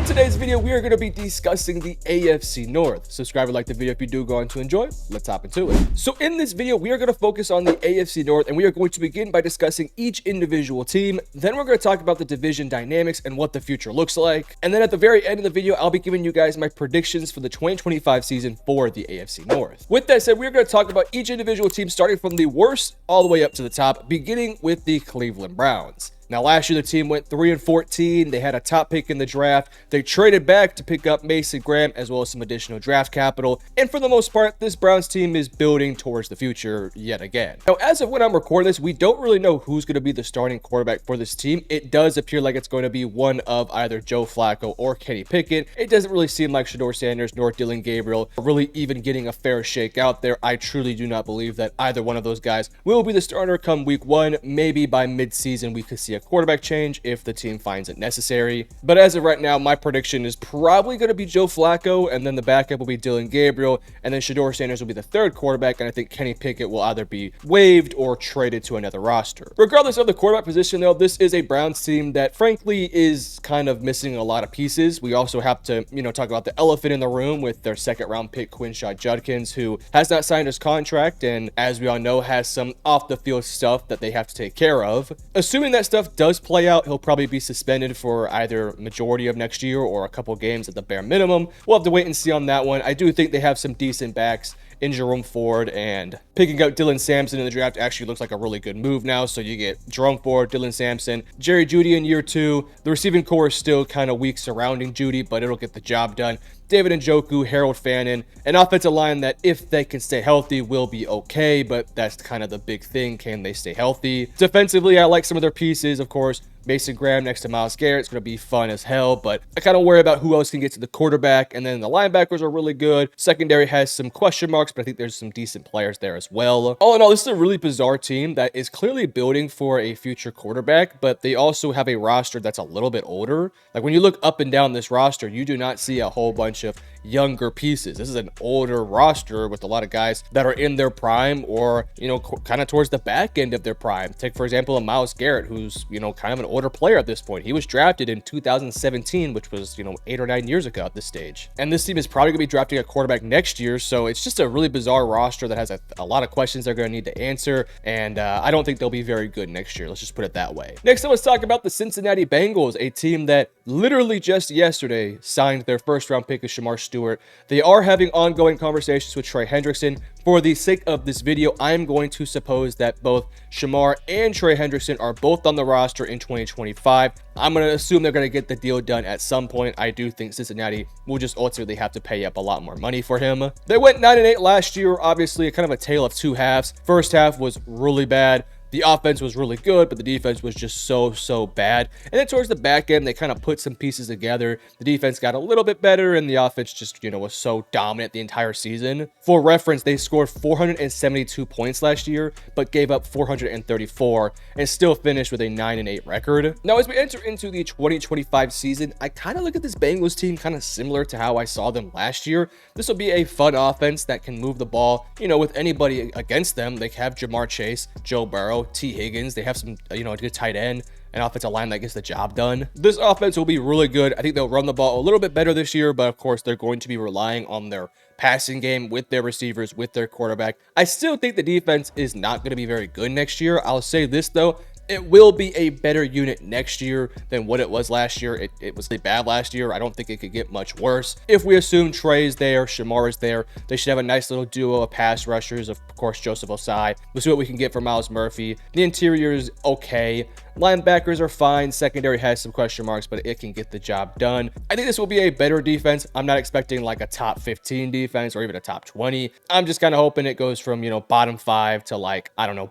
In today's video, we are going to be discussing the AFC North. Subscribe and like the video if you do go on to enjoy. Let's hop into it. So in this video, we are going to focus on the AFC North, and we are going to begin by discussing each individual team. Then we're going to talk about the division dynamics and what the future looks like. And then at the very end of the video, I'll be giving you guys my predictions for the 2025 season for the AFC North. With that said, we're going to talk about each individual team starting from the worst all the way up to the top, beginning with the Cleveland Browns. Now, last year, the team went 3-14. They had a top pick in the draft. They traded back to pick up Mason Graham as well as some additional draft capital. And for the most part, this Browns team is building towards the future yet again. Now, as of when I'm recording this, we don't really know who's going to be the starting quarterback for this team. It does appear like it's going to be one of either Joe Flacco or Kenny Pickett. It doesn't really seem like Shedeur Sanders nor Dillon Gabriel are really even getting a fair shake out there. I truly do not believe that either one of those guys will be the starter come week one. Maybe by mid-season, we could see a quarterback change if the team finds it necessary. But as of right now, my prediction is probably going to be Joe Flacco, and then the backup will be Dillon Gabriel, and then Shedeur Sanders will be the third quarterback, and I think Kenny Pickett will either be waived or traded to another roster. Regardless of the quarterback position, though, this is a Browns team that frankly is kind of missing a lot of pieces. We also have to, talk about the elephant in the room with their second-round pick, Quinshon Judkins, who has not signed his contract, and as we all know, has some off-the-field stuff that they have to take care of. Assuming that stuff does play out, he'll probably be suspended for either majority of next year or a couple games at the bare minimum. We'll have to wait and see on that one. I do think they have some decent backs in Jerome Ford, and picking up Dylan Sampson in the draft actually looks like a really good move now. So you get Jerome Ford, Dylan Sampson, Jerry Jeudy in year two. The receiving core is still kind of weak surrounding Jeudy, but it'll get the job done. David Njoku, Harold Fannin, an offensive line that, if they can stay healthy, will be okay, but that's kind of the big thing. Can they stay healthy? Defensively, I like some of their pieces, of course. Mason Graham next to Myles Garrett. It's going to be fun as hell, but I kind of worry about who else can get to the quarterback. And then the linebackers are really good. Secondary has some question marks, but I think there's some decent players there as well. All in all, this is a really bizarre team that is clearly building for a future quarterback, but they also have a roster that's a little bit older. Like when you look up and down this roster, you do not see a whole bunch of younger pieces. This is an older roster with a lot of guys that are in their prime or, kind of towards the back end of their prime. Take, for example, a Myles Garrett, who's, kind of an older player at this point. He was drafted in 2017, which was, 8 or 9 years ago at this stage. And this team is probably going to be drafting a quarterback next year, so it's just a really bizarre roster that has a lot of questions they're going to need to answer, and I don't think they'll be very good next year. Let's just put it that way. Next up, let's talk about the Cincinnati Bengals, a team that literally just yesterday signed their first-round pick of Shamar Stewart. They are having ongoing conversations with Trey Hendrickson. For the sake of this video, I'm going to suppose that both Shamar and Trey Hendrickson are both on the roster in 2025. I'm going to assume they're going to get the deal done at some point. I do think Cincinnati will just ultimately have to pay up a lot more money for him. They went 9-8 last year, obviously kind of a tale of two halves. First half was really bad. The offense was really good, but the defense was just so bad. And then towards the back end, they kind of put some pieces together. The defense got a little bit better, and the offense just, was so dominant the entire season. For reference, they scored 472 points last year, but gave up 434 and still finished with a 9-8 record. Now, as we enter into the 2025 season, I kind of look at this Bengals team kind of similar to how I saw them last year. This will be a fun offense that can move the ball, with anybody against them. They have Jamar Chase, Joe Burrow, T. Higgins. They have some, a good tight end, an offensive line that gets the job done. This offense will be really good. I think they'll run the ball a little bit better this year, but of course, they're going to be relying on their passing game with their receivers, with their quarterback. I still think the defense is not going to be very good next year. I'll say this, though. It will be a better unit next year than what it was last year. It was really bad last year. I don't think it could get much worse. If we assume Trey is there, Shamar is there, they should have a nice little duo of pass rushers. Of course, Joseph Osai. We'll see what we can get from Myles Murphy. The interior is okay. Linebackers are fine. Secondary has some question marks, but it can get the job done. I think this will be a better defense. I'm not expecting like a top 15 defense or even a top 20. I'm just kind of hoping it goes from, bottom 5 to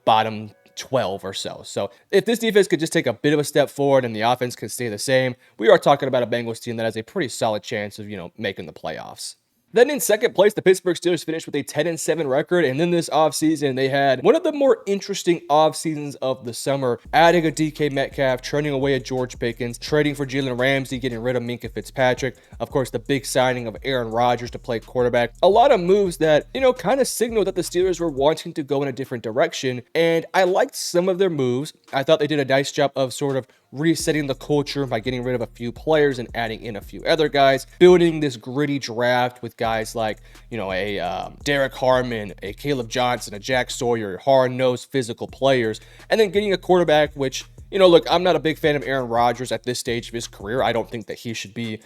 bottom 12 or so. So if this defense could just take a bit of a step forward and the offense can stay the same, we are talking about a Bengals team that has a pretty solid chance of, making the playoffs. Then in second place, the Pittsburgh Steelers finished with a 10-7 record. And then this offseason, they had one of the more interesting offseasons of the summer, adding a DK Metcalf, turning away a George Pickens, trading for Jalen Ramsey, getting rid of Minkah Fitzpatrick. Of course, the big signing of Aaron Rodgers to play quarterback. A lot of moves that, kind of signaled that the Steelers were wanting to go in a different direction. And I liked some of their moves. I thought they did a nice job of sort of resetting the culture by getting rid of a few players and adding in a few other guys, building this gritty draft with guys like, a Derek Harmon, a Caleb Johnson, a Jack Sawyer, hard-nosed physical players, and then getting a quarterback, which, look, I'm not a big fan of Aaron Rodgers at this stage of his career. I don't think that he should be,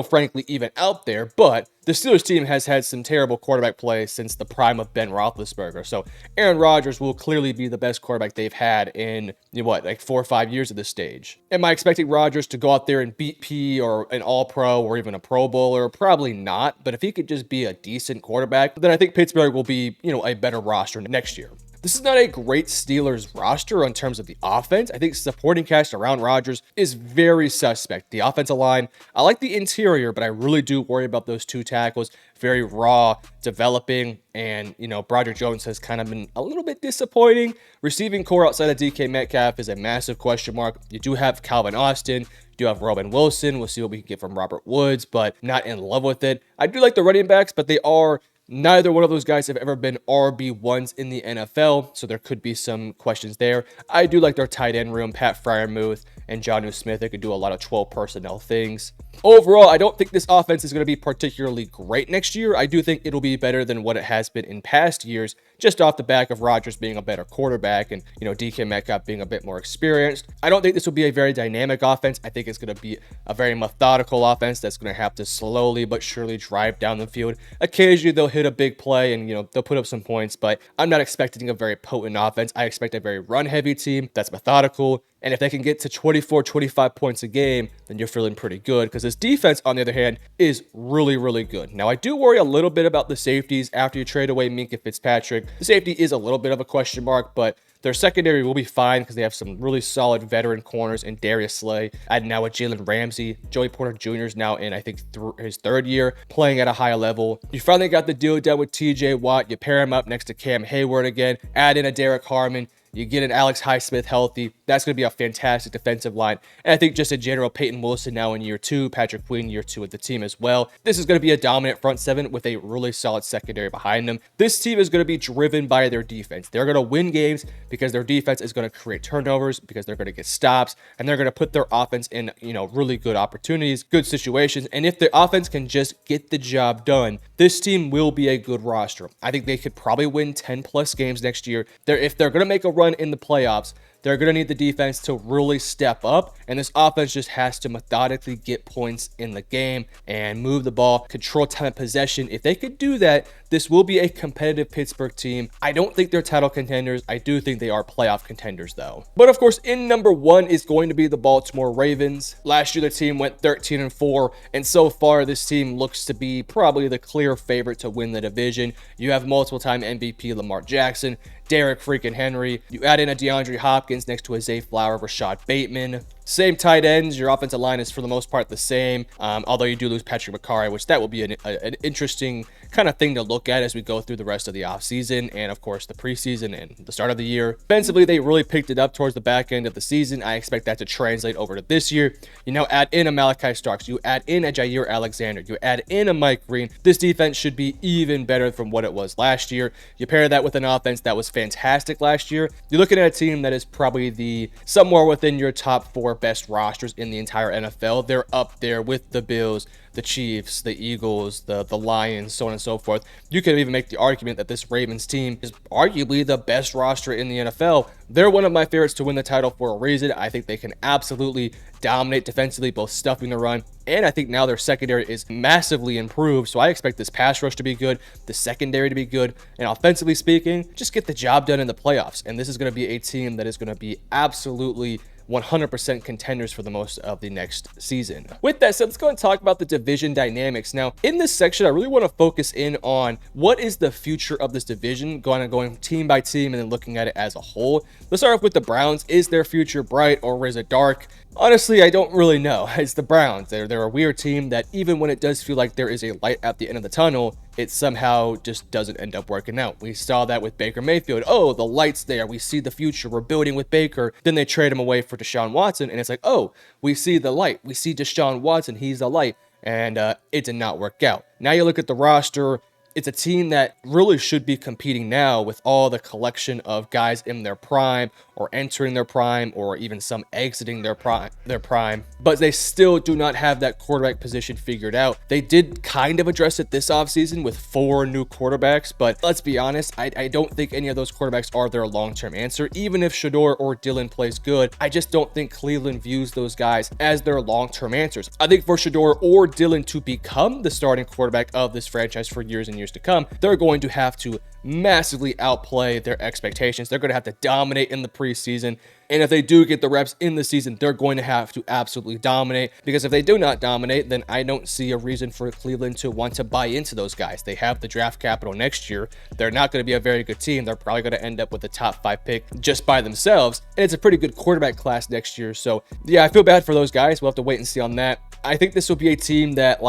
frankly, even out there. But the Steelers team has had some terrible quarterback play since the prime of Ben Roethlisberger. So Aaron Rodgers will clearly be the best quarterback they've had in, 4 or 5 years at this stage. Am I expecting Rodgers to go out there and beat P or an All-Pro or even a Pro Bowler? Probably not. But if he could just be a decent quarterback, then I think Pittsburgh will be, a better roster next year. This is not a great Steelers roster in terms of the offense. I think supporting cast around Rodgers is very suspect. The offensive line, I like the interior, but I really do worry about those 2 tackles. Very raw, developing, and, Broderick Jones has kind of been a little bit disappointing. Receiving core outside of DK Metcalf is a massive question mark. You do have Calvin Austin. You do have Robin Wilson. We'll see what we can get from Robert Woods, but not in love with it. I do like the running backs, but they are... Neither one of those guys have ever been RB1s in the NFL, so there could be some questions there. I do like their tight end room, Pat Freiermuth and Jonnu Smith. They could do a lot of 12 personnel things. Overall, I don't think this offense is going to be particularly great next year. I do think it'll be better than what it has been in past years, just off the back of Rodgers being a better quarterback and, DK Metcalf being a bit more experienced. I don't think this will be a very dynamic offense. I think it's going to be a very methodical offense that's going to have to slowly but surely drive down the field. Occasionally, they'll hit a big play and, they'll put up some points, but I'm not expecting a very potent offense. I expect a very run-heavy team that's methodical. And if they can get to 24, 25 points a game, then you're feeling pretty good, because this defense, on the other hand, is really, really good. Now, I do worry a little bit about the safeties after you trade away Minkah Fitzpatrick. The safety is a little bit of a question mark, but their secondary will be fine because they have some really solid veteran corners in Darius Slay. And now with Jalen Ramsey, Joey Porter Jr. is now in, I think, his 3rd year playing at a high level. You finally got the deal done with TJ Watt. You pair him up next to Cam Hayward again. Add in a Derek Harmon. You get an Alex Highsmith healthy. That's going to be a fantastic defensive line. And I think just in general, Peyton Wilson now in year 2, Patrick Queen year 2 with the team as well. This is going to be a dominant front 7 with a really solid secondary behind them. This team is going to be driven by their defense. They're going to win games because their defense is going to create turnovers, because they're going to get stops, and they're going to put their offense in, really good opportunities, good situations. And if the offense can just get the job done, this team will be a good roster. I think they could probably win 10 plus games next year. If they're going to make a run in the playoffs, they're going to need the defense to really step up, and this offense just has to methodically get points in the game and move the ball, control time of possession. If they could do that, this will be a competitive Pittsburgh team. I don't think they're title contenders. I do think they are playoff contenders, though. But of course, in number 1 is going to be the Baltimore Ravens. Last year, the team went 13-4, and so far, this team looks to be probably the clear favorite to win the division. You have multiple-time MVP Lamar Jackson, Derrick freaking Henry. You add in a DeAndre Hopkins next to a Zay Flower, Rashad Bateman. Same tight ends. Your offensive line is for the most part the same, although you do lose Patrick McCarry, which that will be an interesting kind of thing to look at as we go through the rest of the offseason and, of course, the preseason and the start of the year. Defensively, they really picked it up towards the back end of the season. I expect that to translate over to this year. You now add in a Malachi Starks. You add in a Jair Alexander. You add in a Mike Green. This defense should be even better from what it was last year. You pair that with an offense that was fantastic last year. You're looking at a team that is probably somewhere within your top 4 best rosters in the entire NFL. They're up there with the Bills, the Chiefs, the Eagles, the Lions, so on and so forth. You could even make the argument that this Ravens team is arguably the best roster in the NFL. They're one of my favorites to win the title for a reason. I think they can absolutely dominate defensively, both stuffing the run, and I think now their secondary is massively improved, so I expect this pass rush to be good, the secondary to be good, and offensively speaking, just get the job done in the playoffs. And this is going to be a team that is going to be absolutely 100% contenders for the most of the next season. With that said, let's go and talk about the division dynamics. Now, in this section, I really want to focus in on what is the future of this division, going team by team and then looking at it as a whole. Let's start off with the Browns. Is their future bright or is it dark? Honestly, I don't really know. It's the Browns. They're a weird team that even when it does feel like there is a light at the end of the tunnel, it somehow just doesn't end up working out. We saw that with Baker Mayfield. Oh, the light's there. We see the future. We're building with Baker. Then they trade him away for Deshaun Watson, and it's like, oh, we see the light. We see Deshaun Watson. He's the light. And it did not work out. Now you look at the roster. It's a team that really should be competing now with all the collection of guys in their prime or entering their prime, or even some exiting their prime, but they still do not have that quarterback position figured out. They did kind of address it this offseason with 4 new quarterbacks, but let's be honest, I don't think any of those quarterbacks are their long-term answer. Even if Shador or Dillon plays good, I just don't think Cleveland views those guys as their long-term answers. I think for Shador or Dillon to become the starting quarterback of this franchise for years and years to come, they're going to have to massively outplay their expectations. They're going to have to dominate in the preseason. And if they do get the reps in the season, they're going to have to absolutely dominate, because if they do not dominate, then I don't see a reason for Cleveland to want to buy into those guys. They have the draft capital next year. They're not going to be a very good team. They're probably going to end up with a top 5 pick just by themselves. And it's a pretty good quarterback class next year. So yeah, I feel bad for those guys. We'll have to wait and see on that. I think this will be a team that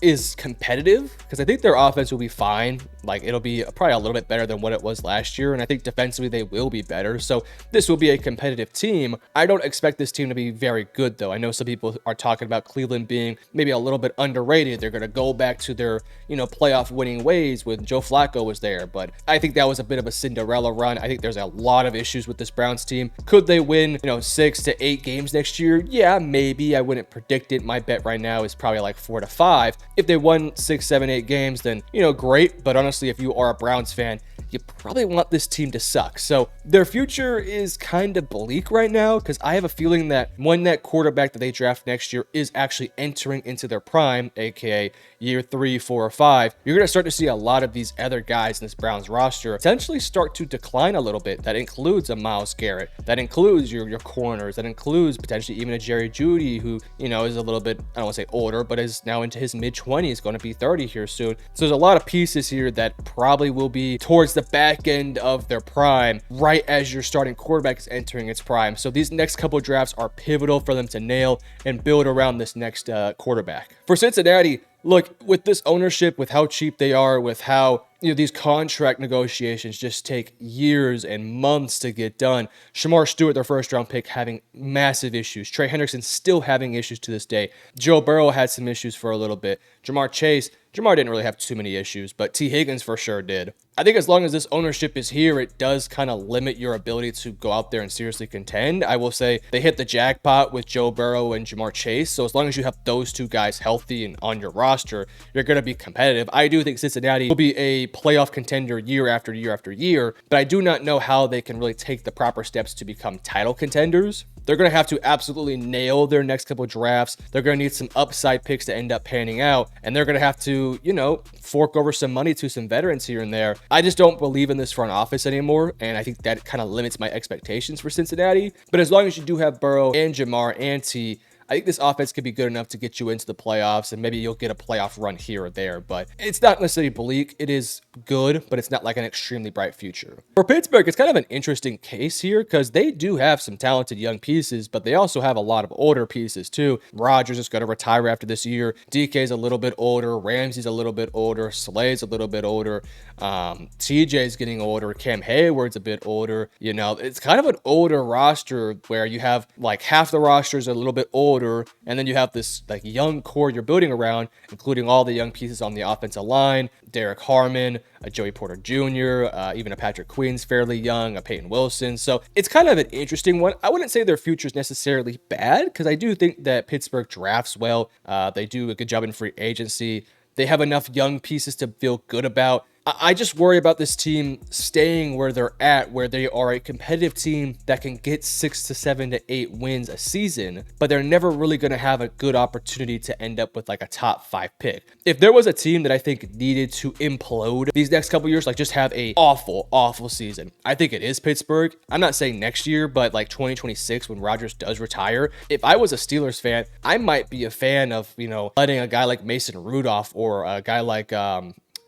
is competitive, because I think their offense will be fine. It'll be probably a little bit better than what it was last year. And I think defensively they will be better. So this will be a competitive team. I don't expect this team to be very good, though. I know some people are talking about Cleveland being maybe a little bit underrated. They're going to go back to their, playoff winning ways when Joe Flacco was there. But I think that was a bit of a Cinderella run. I think there's a lot of issues with this Browns team. Could they win, 6 to 8 games next year? Yeah, maybe. I wouldn't predict it. My bet right now is probably 4 to 5. If they won 6, 7, 8 games, then, great. But honestly, if you are a Browns fan, you probably want this team to suck. So their future is kind of bleak right now, because I have a feeling that when that quarterback that they draft next year is actually entering into their prime, aka year 3, 4, or 5, you're going to start to see a lot of these other guys in this Browns roster potentially start to decline a little bit. That includes a Myles Garrett. That includes your corners. That includes potentially even a Jerry Jeudy, who, is a little bit, I don't want to say older, but is now into his mid-20s, going to be 30 here soon. So there's a lot of pieces here that probably will be towards the back end of their prime, right as your starting quarterback is entering its prime. So these next couple of drafts are pivotal for them to nail and build around this next quarterback. For Cincinnati, look, with this ownership, with how cheap they are, with how these contract negotiations just take years and months to get done. Shamar Stewart, their first-round pick, having massive issues. Trey Hendrickson still having issues to this day. Joe Burrow had some issues for a little bit. Jamar didn't really have too many issues, but T. Higgins for sure did. I think as long as this ownership is here, it does kind of limit your ability to go out there and seriously contend. I will say they hit the jackpot with Joe Burrow and Jamar Chase. So as long as you have those two guys healthy and on your roster, you're going to be competitive. I do think Cincinnati will be a playoff contender year after year after year, but I do not know how they can really take the proper steps to become title contenders. They're going to have to absolutely nail their next couple of drafts. They're going to need some upside picks to end up panning out. And they're going to have to, fork over some money to some veterans here and there. I just don't believe in this front office anymore. And I think that kind of limits my expectations for Cincinnati. But as long as you do have Burrow and Jamar and T, I think this offense could be good enough to get you into the playoffs, and maybe you'll get a playoff run here or there, but it's not necessarily bleak. It is good, but it's not like an extremely bright future. For Pittsburgh, it's kind of an interesting case here, because they do have some talented young pieces, but they also have a lot of older pieces too. Rodgers is going to retire after this year. DK's a little bit older. Ramsey's a little bit older. Slay's a little bit older. TJ's getting older. Cam Hayward's a bit older. It's kind of an older roster where you have half the roster is a little bit older, and then you have this young core you're building around, including all the young pieces on the offensive line. Derek Harmon, a Joey Porter Jr., even a Patrick Queen's fairly young, a Peyton Wilson. So it's kind of an interesting one. I wouldn't say their future is necessarily bad, because I do think that Pittsburgh drafts well. They do a good job in free agency. They have enough young pieces to feel good about. I just worry about this team staying where they're at, where they are a competitive team that can get 6 to 7 to 8 wins a season, but they're never really going to have a good opportunity to end up with a top 5 pick. If there was a team that I think needed to implode these next couple years, just have a awful season, I think it is Pittsburgh. I'm not saying next year, but 2026 when Rodgers does retire. If I was a Steelers fan, I might be a fan of, letting a guy like Mason Rudolph or a guy like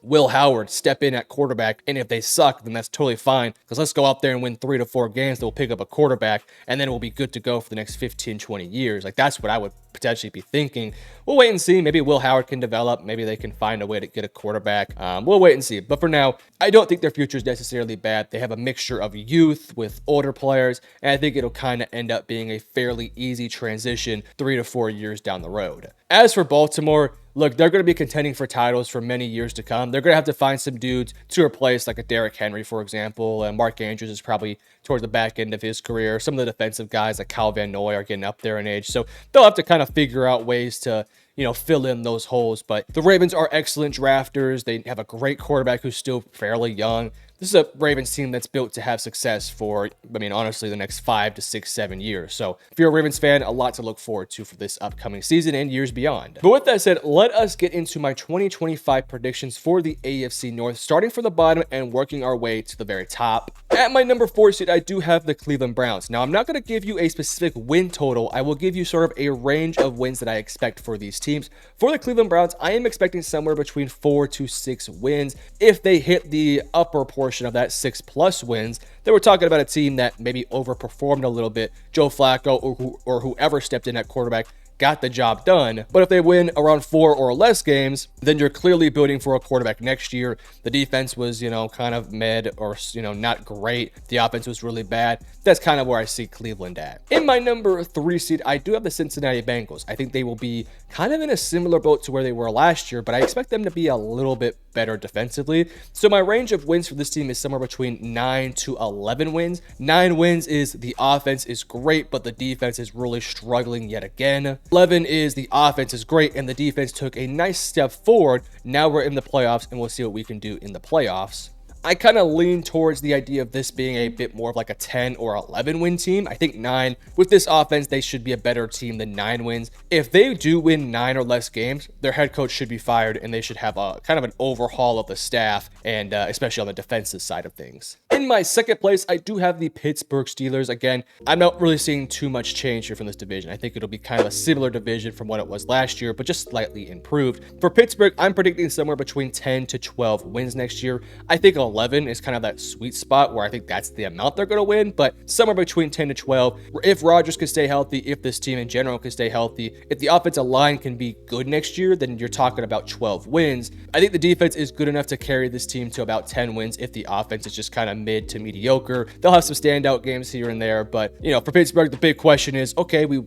Will Howard step in at quarterback, and if they suck, then that's totally fine, because let's go out there and win 3 to 4 games. They'll pick up a quarterback, and then we'll be good to go for the next 15, 20 years. That's what I would potentially be thinking. We'll wait and see. Maybe Will Howard can develop. Maybe they can find a way to get a quarterback. We'll wait and see. But for now, I don't think their future is necessarily bad. They have a mixture of youth with older players, and I think it'll kind of end up being a fairly easy transition 3 to 4 years down the road. As for Baltimore, look, they're going to be contending for titles for many years to come. They're going to have to find some dudes to replace, like a Derrick Henry, for example. And Mark Andrews is probably towards the back end of his career. Some of the defensive guys like Kyle Van Noy are getting up there in age. So they'll have to kind of figure out ways to, fill in those holes. But the Ravens are excellent drafters. They have a great quarterback who's still fairly young. This is a Ravens team that's built to have success for, honestly, the next 5 to 6, 7 years. So if you're a Ravens fan, a lot to look forward to for this upcoming season and years beyond. But with that said, let us get into my 2025 predictions for the AFC North, starting from the bottom and working our way to the very top. At my number 4 seed, I do have the Cleveland Browns. Now, I'm not going to give you a specific win total. I will give you sort of a range of wins that I expect for these teams. For the Cleveland Browns, I am expecting somewhere between 4 to 6 wins. If they hit the upper portion of that 6+ wins, then we're talking about a team that maybe overperformed a little bit. Joe Flacco or whoever stepped in at quarterback got the job done. But if they win around 4 or less games, then you're clearly building for a quarterback next year. The defense was, kind of mid or, not great. The offense was really bad. That's kind of where I see Cleveland at. In my number 3 seed, I do have the Cincinnati Bengals. I think they will be kind of in a similar boat to where they were last year, but I expect them to be a little bit better defensively. So my range of wins for this team is somewhere between 9 to 11 wins. 9 wins is the offense is great, but the defense is really struggling yet again. 11 is the offense is great and the defense took a nice step forward. Now we're in the playoffs and we'll see what we can do in the playoffs. I kind of lean towards the idea of this being a bit more of like a 10 or 11 win team. I think 9, with this offense, they should be a better team than 9 wins. If they do win 9 or less games, their head coach should be fired and they should have a kind of an overhaul of the staff and especially on the defensive side of things. In my second place, I do have the Pittsburgh Steelers. Again, I'm not really seeing too much change here from this division. I think it'll be kind of a similar division from what it was last year, but just slightly improved. For Pittsburgh, I'm predicting somewhere between 10 to 12 wins next year. I think 11 is kind of that sweet spot where I think that's the amount they're going to win, but somewhere between 10 to 12. If Rodgers can stay healthy, if this team in general can stay healthy, if the offensive line can be good next year, then you're talking about 12 wins. I think the defense is good enough to carry this team to about 10 wins if the offense is just kind of mid to mediocre. They'll have some standout games here and there, but for Pittsburgh, the big question is, okay, we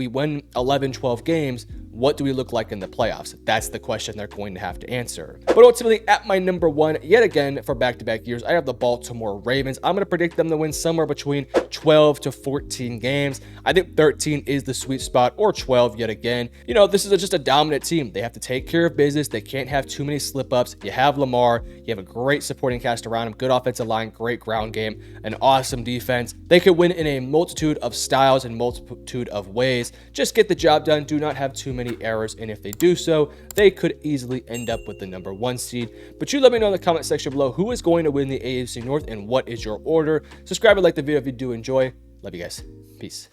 win 11, 12 games. What do we look like in the playoffs? That's the question they're going to have to answer. But ultimately, at my number 1, yet again, for back-to-back years, I have the Baltimore Ravens. I'm going to predict them to win somewhere between 12 to 14 games. I think 13 is the sweet spot, or 12 yet again. This is just a dominant team. They have to take care of business. They can't have too many slip-ups. You have Lamar. You have a great supporting cast around him, good offensive line, great ground game, an awesome defense. They could win in a multitude of styles and multitude of ways. Just get the job done. Do not have too many errors, and if they do so, they could easily end up with the number 1 seed. But you let me know in the comment section below who is going to win the AFC North and what is your order. Subscribe and like the video if you do enjoy. Love you guys. Peace.